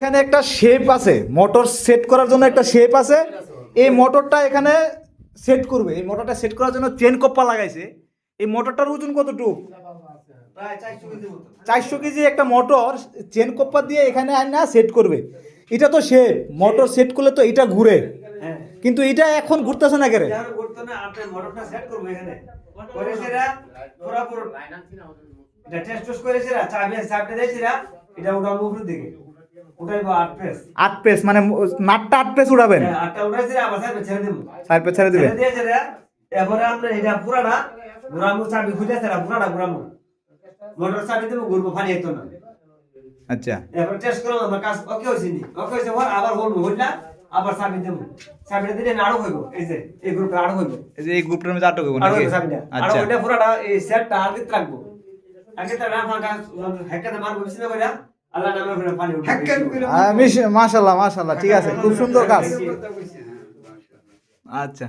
এখানে একটা শেপ আছে, মোটর সেট করার জন্য একটা শেপ আছে। এই মোটরটা এখানে সেট করবে। এই মোটরটা সেট করার জন্য চেন কপ্পা লাগাইছে। এই মোটরটার ওজন কতটুক? প্রায় 400 কেজি মতো। 400 কেজি একটা মোটর চেন কপ্পা দিয়ে এখানে আইনা সেট করবে। এটা তো শেপ, মোটর সেট করলে তো এটা ঘুরে, হ্যাঁ কিন্তু এটা এখন ঘুরতেছে না কেন? এখন করতে না, আপনি মোটরটা সেট করবো এখানে করেছেরা পুরো এটা টেস্ট করেছেরা চাবিটা দিয়েছেরা এটা উঠাবো উপরের দিকে উঠাইবো 8 পেস 8 পেস মানে নাটটা 8 পেস উড়াবেন, হ্যাঁ 8টা উঠাইছেরা আবার সাইড ছেড়ে দেবো সাইড পেস ছেড়ে দিবেন। ছেড়ে দিয়েছেরা এরপরে আমরা এটা পুরাটা ঘুরামু চাবি খুঁজেছেরা পুরাটা ঘুরামু মোটর চাবি দেবো ঘুরবো পানি হইতো না। আচ্ছা, এরপর টেস্ট করলাম আমার কাজ ওকে হইছে নি, ওকে হইছে পর আবার বলবো হইলা আবার চাবি দেবো, চাবিটা দিলে আরো হইব, এই যে এই গ্রুপে আরো হইব, এই যে এই গ্রুপটার মধ্যে আটক হইব আরো নাকি? হইব চাবিটা আর আচ্ছা, ওইটা পুরাটা এই সেটটা আগে রাখবো, আগে তো রাখা কাজ হেকাতে মারবো বিছনা কইরা আল্লাহ নামে করে পানি উঠবে মাশাআল্লাহ মাশাআল্লাহ, ঠিক আছে, খুব সুন্দর কাজ। আচ্ছা।